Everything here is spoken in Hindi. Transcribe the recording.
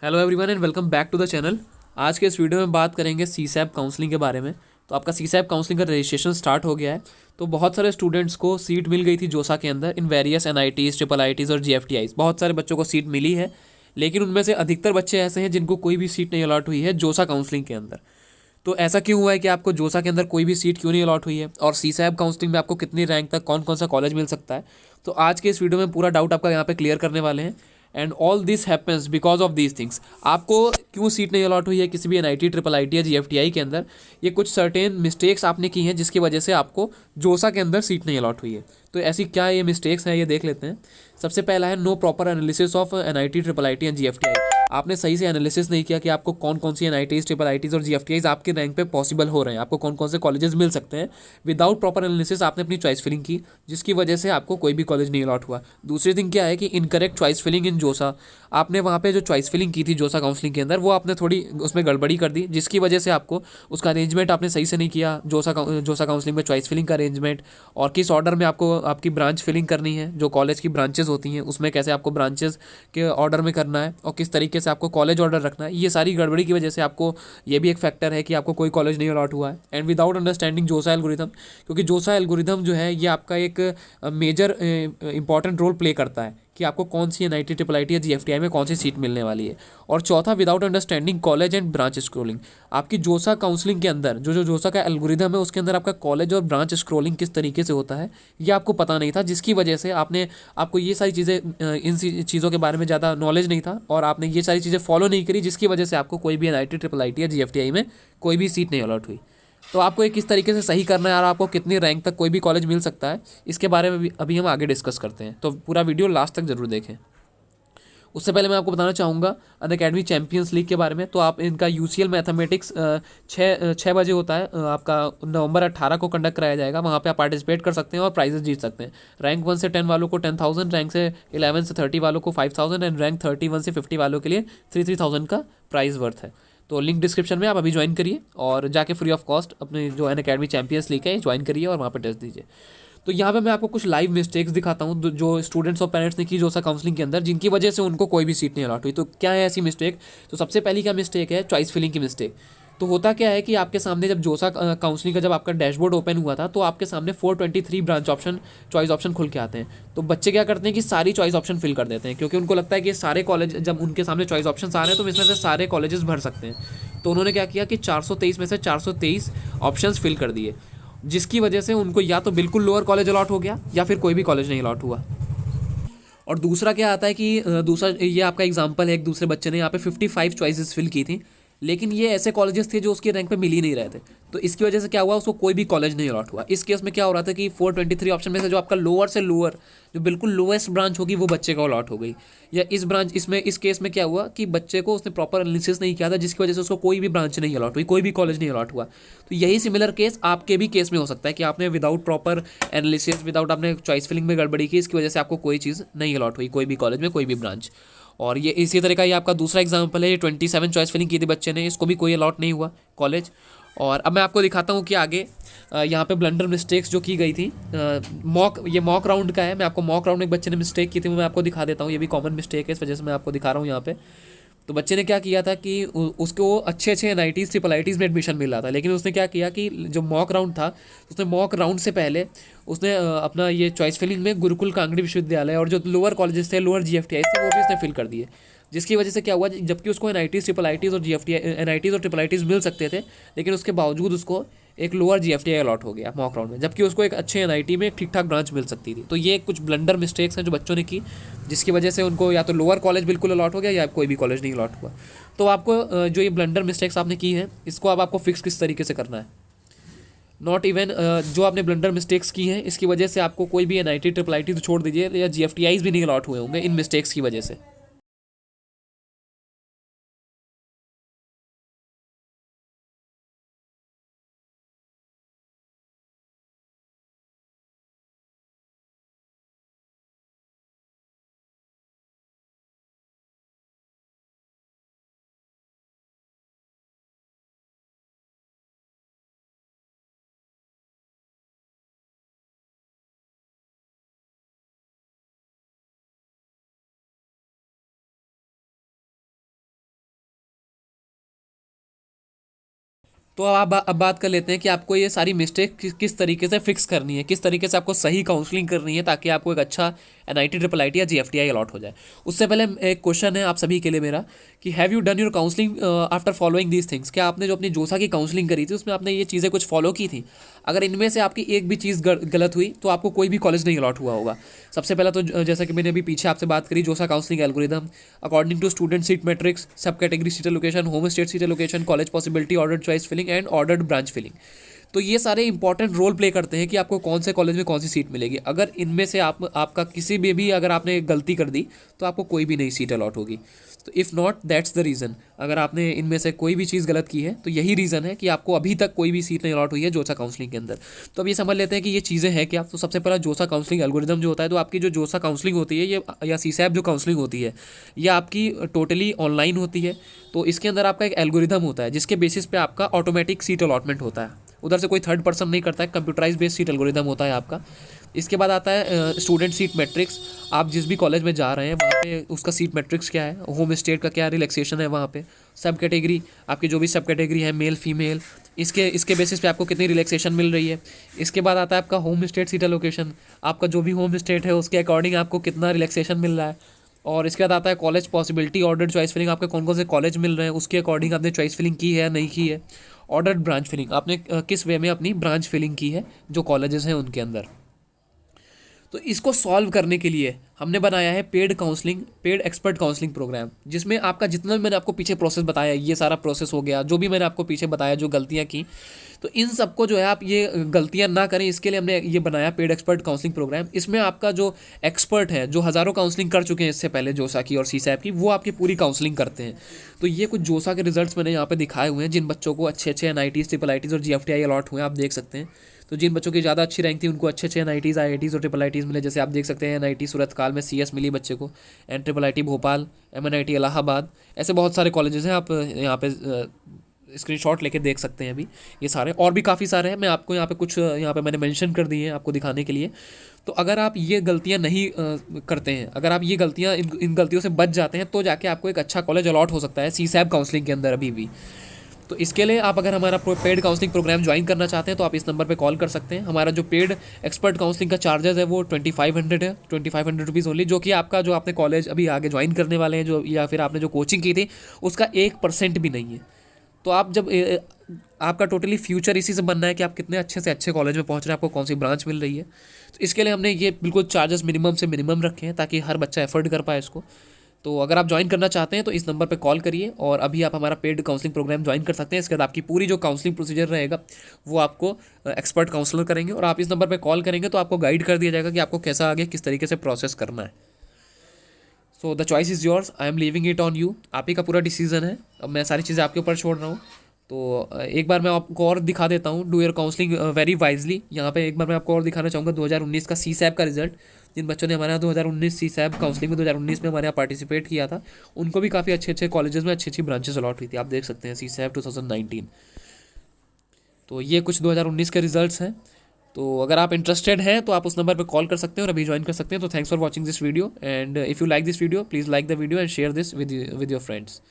Hello everyone and welcome back to the channel. आज के इस वीडियो में बात करेंगे सीसैप काउंसलिंग के बारे में। तो आपका सीसैप काउंसलिंग का रजिस्ट्रेशन स्टार्ट हो गया है। तो बहुत सारे स्टूडेंट्स को सीट मिल गई थी जोसा के अंदर इन वेरियस एनआईटीज़, ट्रिपल आईटीज़ और जीएफटीआईज़। बहुत सारे बच्चों को सीट मिली है, लेकिन उनमें से अधिकतर बच्चे ऐसे हैं जिनको कोई भी सीट नहीं अलॉट हुई है जोसा काउंसलिंग के अंदर। तो ऐसा क्यों हुआ है कि आपको जोसा के अंदर कोई भी सीट क्यों नहीं अलॉट हुई है, और सीसैप काउंसलिंग में आपको कितनी रैंक तक कौन कौन सा कॉलेज मिल सकता है। तो आज के इस वीडियो में पूरा डाउट आपका यहाँ पे क्लियर करने वाले हैं। And all this happens because of these things. आपको क्यों सीट नहीं अलॉट हुई है किसी भी एनआईटी, ट्रिपल आईटी या जीएफटीआई के अंदर, ये कुछ सर्टेन मिस्टेक्स आपने की हैं जिसकी वजह से आपको जोसा के अंदर सीट नहीं अलॉट हुई है। तो ऐसी क्या ये मिस्टेक्स हैं, ये देख लेते हैं। सबसे पहला है no proper analysis of NIT, triple IT and GFTI. आपने सही से एनालिसिस नहीं किया कि आपको कौन कौन सी एनआईटीज, ट्रिपल आईटीज और जीएफटीआईज आपके रैंक पे पॉसिबल हो रहे हैं, आपको कौन कौन से कॉलेजेस मिल सकते हैं। विदाउट प्रॉपर एनालिसिस आपने अपनी चॉइस फिलिंग की, जिसकी वजह से आपको कोई भी कॉलेज नहीं अलॉट हुआ। दूसरी थिंग क्या है कि इनकरेक्ट चॉइस फिलिंग इन जोसा। आपने वहाँ पे जो चॉइस फिलिंग की थी जोसा काउंसलिंग के अंदर, वो आपने थोड़ी उसमें गड़बड़ी कर दी, जिसकी वजह से आपको उसका अरेंजमेंट आपने सही से नहीं किया। जोसा काउंसलिंग में चॉइस फिलिंग का अरेंजमेंट, और किस ऑर्डर में आपको आपकी ब्रांच फिलिंग करनी है, जो कॉलेज की ब्रांचेस होती हैं उसमें कैसे आपको ब्रांचेस के ऑर्डर में करना है, और किस तरीके से आपको कॉलेज ऑर्डर रखना है। ये सारी गड़बड़ी की वजह से आपको ये भी एक फैक्टर है कि आपको कोई कॉलेज नहीं अलॉट हुआ है। एंड विदाउट अंडरस्टैंडिंग जोसा एल्गोरिथम, क्योंकि जोसा एल्गोरिथम जो है ये आपका एक मेजर इंपॉर्टेंट रोल प्ले करता है कि आपको कौन सी एनआईटी, ट्रिपल आईटी या जीएफटीआई में कौन सी सीट मिलने वाली है। और चौथा, without understanding college and branch scrolling. आपकी जोसा काउंसलिंग के अंदर जो जो जोसा का एल्गोरिथम है उसके अंदर आपका कॉलेज और ब्रांच स्क्रोलिंग किस तरीके से होता है ये आपको पता नहीं था, जिसकी वजह से आपको ये सारी चीज़ें, इन चीज़ों के बारे में ज़्यादा नॉलेज नहीं था और आपने ये सारी चीज़ें फॉलो नहीं करी, जिसकी वजह से आपको कोई भी एनआईटी, ट्रिपल आईटी या जीएफटीआई में कोई भी सीट नहीं अलॉट हुई। तो आपको ये किस तरीके से सही करना है और आपको कितनी रैंक तक कोई भी कॉलेज मिल सकता है, इसके बारे में भी अभी हम आगे डिस्कस करते हैं। तो पूरा वीडियो लास्ट तक जरूर देखें। उससे पहले मैं आपको बताना चाहूँगा अनअकैडमी चैंपियंस लीग के बारे में। तो आप इनका यूसीएल मैथमेटिक्स 6 बजे होता है, आपका नवंबर 18 को कंडक्ट कराया जाएगा। वहाँ पे आप पार्टिसिपेट कर सकते हैं और प्राइजेस जीत सकते हैं। रैंक 1 से 10 वालों को 10,000, रैंक से 11 से 30 वालों को 5,000 एंड रैंक 31 से 50 वालों के लिए 3,000 का प्राइस वर्थ है। तो लिंक डिस्क्रिप्शन में, आप अभी ज्वाइन करिए और जाके फ्री ऑफ कॉस्ट अपने जो अनअकैडमी चैंपियंस लीग है ज्वाइन करिए और वहाँ पर टेस्ट दीजिए। तो यहाँ पे मैं आपको कुछ लाइव मिस्टेक्स दिखाता हूँ जो स्टूडेंट्स और पेरेंट्स ने की जोसा काउंसलिंग के अंदर, जिनकी वजह से उनको कोई भी सीट नहीं अलॉट हुई। तो क्या है ऐसी मिस्टेक? तो सबसे पहली क्या मिस्टेक है? चॉइस फिलिंग की मिस्टेक। तो होता क्या है कि आपके सामने जब जोसा काउंसलिंग का जब आपका डैशबोर्ड ओपन हुआ था, तो आपके सामने 423 ब्रांच ऑप्शन, चॉइस ऑप्शन खुल के आते हैं। तो बच्चे क्या करते हैं कि सारी चॉइस ऑप्शन फिल कर देते हैं, क्योंकि उनको लगता है कि सारे कॉलेज, जब उनके सामने चॉइस ऑप्शन आ रहे हैं तो इसमें से सारे कॉलेजेस भर सकते हैं। तो उन्होंने क्या किया कि 423 में से 423 ऑप्शंस फिल कर दिए, जिसकी वजह से उनको या तो बिल्कुल लोअर कॉलेज अलॉट हो गया या फिर कोई भी कॉलेज नहीं अलॉट हुआ। और दूसरा क्या आता है कि दूसरा ये आपका एग्जांपल है, एक दूसरे बच्चे ने यहाँ पे 55 चॉइसेस फिल की थी, लेकिन ये ऐसे कॉलेजेस थे जो उसके रैंक पे मिल ही नहीं रहे थे। तो इसकी वजह से क्या हुआ, उसको कोई भी कॉलेज नहीं अलॉट हुआ। इस केस में क्या हो रहा था कि 423 ऑप्शन में से जो आपका लोअर से लोअर, जो बिल्कुल लोएस्ट ब्रांच होगी वो बच्चे को अलॉट हो गई। या इस केस में क्या हुआ कि बच्चे को उसने प्रॉपर एनालिसिस नहीं किया था, जिसकी वजह से उसको कोई भी ब्रांच नहीं अलॉट हुई, कोई भी कॉलेज नहीं अलॉट हुआ। तो यही सिमिलर केस आपके भी केस में हो सकता है कि आपने विदाउट प्रॉपर एनालिसिस, विदाउट आपने चॉइस फिलिंग में गड़बड़ी की, इसकी वजह से आपको कोई चीज़ नहीं अलॉट हुई, कोई भी कॉलेज में कोई भी ब्रांच। और ये इसी तरह का ये आपका दूसरा एग्जाम्पल है। ये 27 चॉइस फिलिंग की थी बच्चे ने, इसको भी कोई अलॉट नहीं हुआ कॉलेज। और अब मैं आपको दिखाता हूँ कि आगे यहाँ पे ब्लंडर मिस्टेक्स जो की गई थी। ये मॉक राउंड का है। मैं आपको मॉक राउंड में एक बच्चे ने मिस्टेक की थी, वो मैं आपको दिखा देता हूँ। ये भी कॉमन मिस्टेक है, इस वजह से मैं आपको दिखा रहा हूँ यहाँ पे। तो बच्चे ने क्या किया था कि उसको अच्छे अच्छे एनआईटीज़, ट्रिपल आईटीज़ में एडमिशन मिल रहा था, लेकिन उसने क्या किया कि जो मॉक राउंड था, उसने मॉक राउंड से पहले उसने अपना ये चॉइस फिलिंग में गुरुकुल कांगड़ी विश्वविद्यालय और जो लोअर कॉलेजेस थे, लोअर जीएफटीआई थे, वो भी उसने फिल कर दिए। जिसकी वजह से क्या हुआ, जबकि उसको एनआईटीज़, ट्रिपल आईटीज़ और जीएफटीआई, एनआईटीज़ और ट्रिपल आईटीज़ मिल सकते थे, लेकिन उसके बावजूद उसको एक लोअर जीएफटीआई अलॉट हो गया मॉक राउंड में, जबकि उसको एक अच्छे एनआईटी में एक ठीक ठाक ब्रांच मिल सकती थी। तो ये कुछ ब्लंडर मिस्टेक्स हैं जो बच्चों ने की, जिसकी वजह से उनको या तो लोअर कॉलेज बिल्कुल अलॉट हो गया या कोई भी कॉलेज नहीं अलॉट हुआ। तो आपको जो ये ब्लंडर मिस्टेक्स आपने की हैं, इसको अब आपको फिक्स किस तरीके से करना है। नॉट इवन जो आपने ब्लंडर मिस्टेक्स की हैं, इसकी वजह से आपको कोई भी एनआईटी, ट्रिपल आईटी तो छोड़ दीजिए, या जीएफटीआईज भी नहीं अलॉट हुए होंगे इन मिस्टेक्स की वजह से। तो अब बात कर लेते हैं कि आपको ये सारी मिस्टेक किस तरीके से फिक्स करनी है, किस तरीके से आपको सही काउंसलिंग करनी है ताकि आपको एक अच्छा NIT IIIT या GFTI अलॉट हो जाए। उससे पहले एक क्वेश्चन है आप सभी के लिए मेरा कि have you done your counselling after following these things. क्या आपने जो अपनी जोसा की काउंसलिंग करी थी उसमें आपने ये चीज़ें कुछ फॉलो की थी? अगर इनमें से आपकी एक भी चीज़ गलत हुई तो आपको कोई भी कॉलेज नहीं अलॉट हुआ होगा। सबसे पहला तो जैसा कि मैंने अभी पीछे आपसे बात करी, JoSAA counselling algorithm according to student seat matrix, सब category seat location, home state seat location, college possibility, ordered choice filling and ordered branch filling. तो ये सारे इंपॉर्टेंट रोल प्ले करते हैं कि आपको कौन से कॉलेज में कौन सी सीट मिलेगी। अगर इनमें से आपका किसी भी अगर आपने गलती कर दी तो आपको कोई भी नई सीट अलॉट होगी। तो if not that's the reason, अगर आपने इनमें से कोई भी चीज़ गलत की है तो यही रीज़न है कि आपको अभी तक कोई भी सीट नहीं अलॉट हुई है जोसा काउंसलिंग के अंदर। तो अब ये समझ लेते हैं कि ये चीज़ें हैं क्या। तो सबसे पहला जोसा काउंसलिंग एल्गोरिदम जो होता है, तो आपकी जो जोसा काउंसलिंग होती है ये या CSAP जो काउंसलिंग होती है ये आपकी टोटली ऑनलाइन होती है। तो इसके अंदर आपका एक एल्गोरिदम होता है जिसके बेसिस पे आपका ऑटोमेटिक सीट अलॉटमेंट होता है, उधर से कोई थर्ड पर्सन नहीं करता है, कंप्यूटराइज बेस्ड सीट एल्गोरिदम होता है आपका। इसके बाद आता है स्टूडेंट सीट मैट्रिक्स। आप जिस भी कॉलेज में जा रहे हैं वहाँ पे उसका सीट मैट्रिक्स क्या है, होम स्टेट का क्या रिलैक्सेशन है वहाँ पे, सब कैटेगरी आपकी जो भी सब कैटेगरी है मेल फीमेल, इसके बेसिस पे आपको कितनी रिलैक्सेशन मिल रही है। इसके बाद आता है आपका होम स्टेट सीट एलोकेशन, आपका जो भी होम स्टेट है उसके अकॉर्डिंग आपको कितना रिलैक्सेशन मिल रहा है। और इसके बाद आता है college possibility, order choice filling, आपके कौन कौन से कॉलेज मिल रहे हैं उसके अकॉर्डिंग आपने चॉइस फिलिंग की है या नहीं की है। ऑर्डर ब्रांच फिलिंग, आपने किस वे में अपनी ब्रांच फिलिंग की है जो कॉलेजेस हैं उनके अंदर। तो इसको सॉल्व करने के लिए हमने बनाया है पेड एक्सपर्ट काउंसलिंग प्रोग्राम, जिसमें आपका जितना भी मैंने आपको पीछे प्रोसेस बताया, ये सारा प्रोसेस हो गया, जो भी मैंने आपको पीछे बताया जो गलतियां की, तो इन सबको जो है आप ये गलतियां ना करें इसके लिए हमने ये बनाया पेड एक्सपर्ट काउंसलिंग प्रोग्राम। इसमें आपका जो एक्सपर्ट है, जो हज़ारों काउंसलिंग कर चुके हैं इससे पहले जोसा की और CSAP की, वो आपकी पूरी काउंसलिंग करते हैं। तो ये कुछ जोसा के रिजल्ट्स मैंने यहाँ पे दिखाए हुए हैं, जिन बच्चों को अच्छे NITs IIITs और GFTI अलॉट हुए हैं, आप देख सकते हैं। तो जिन बच्चों की ज़्यादा अच्छी रैंक थी उनको अच्छे NITs IITs और IIITs मिले। जैसे आप देख सकते हैं NIT सूरतकाल में CS मिली बच्चे को, and IIIT Bhopal, MNIT Allahabad, ऐसे बहुत सारे कॉलेजेस हैं। आप यहाँ पे स्क्रीनशॉट लेके देख सकते हैं अभी ये सारे, और भी काफ़ी सारे हैं। मैं आपको यहाँ पे कुछ यहाँ पे मैंने मेंशन कर दिए हैं आपको दिखाने के लिए। तो अगर आप ये गलतियाँ नहीं करते हैं, अगर आप ये गलतियाँ इन गलतियों से बच जाते हैं तो जाके आपको एक अच्छा कॉलेज अलॉट हो सकता है CSAP काउंसलिंग के अंदर अभी भी। तो इसके लिए आप अगर हमारा पेड काउंसलिंग प्रोग्राम ज्वाइन करना चाहते हैं तो आप इस नंबर पे कॉल कर सकते हैं। हमारा जो पेड एक्सपर्ट काउंसलिंग का चार्जेस है वो 2500 है, 2500 रुपीज़ ओनली, जो कि आपका जो आपने कॉलेज अभी आगे ज्वाइन करने वाले हैं जो, या फिर आपने जो कोचिंग की थी उसका 1% भी नहीं है। तो आप जब आपका टोटली फ्यूचर इसी से बनना है कि आप कितने अच्छे से अच्छे कॉलेज में पहुंच रहे हैं, आपको कौन सी ब्रांच मिल रही है। तो इसके लिए हमने ये बिल्कुल चार्जेस मिनिमम से मिनिमम रखे हैं ताकि हर बच्चा एफर्ड कर पाए इसको। तो अगर आप ज्वाइन करना चाहते हैं तो इस नंबर पे कॉल करिए और अभी आप हमारा पेड काउंसलिंग प्रोग्राम ज्वाइन कर सकते हैं। इसके बाद आपकी पूरी जो काउंसलिंग प्रोसीजर रहेगा वो आपको एक्सपर्ट काउंसलर करेंगे, और आप इस नंबर पे कॉल करेंगे तो आपको गाइड कर दिया जाएगा कि आपको कैसा आगे किस तरीके से प्रोसेस करना है। So the choice is yours, I am leaving it on you. आप ही का पूरा डिसीजन है, अब मैं सारी चीज़ें आपके ऊपर छोड़ रहा हूँ। तो एक बार मैं आपको और दिखा देता हूँ, do your counselling very wisely. यहाँ पे एक बार मैं आपको और दिखाना चाहूँगा 2019 का CSAP का रिजल्ट। जिन बच्चों ने हमारे यहाँ 2019 CSAP काउंसलिंग में 2019 में हमारे यहाँ पार्टिसिपेट किया था उनको भी काफ़ी अच्छे अच्छे कॉलेजेस में अच्छी अच्छी ब्रांचेस अलॉट हुई थी। आप देख सकते हैं CSAP 2019। तो ये कुछ 2019 के रिजल्ट्स हैं। तो अगर आप इंटरेस्टेड हैं तो आप उस नंबर पर कॉल कर सकते हैं और अभी ज्वाइन कर सकते हैं। तो thanks for watching this video, and if you like this video please like the video and share this with your friends.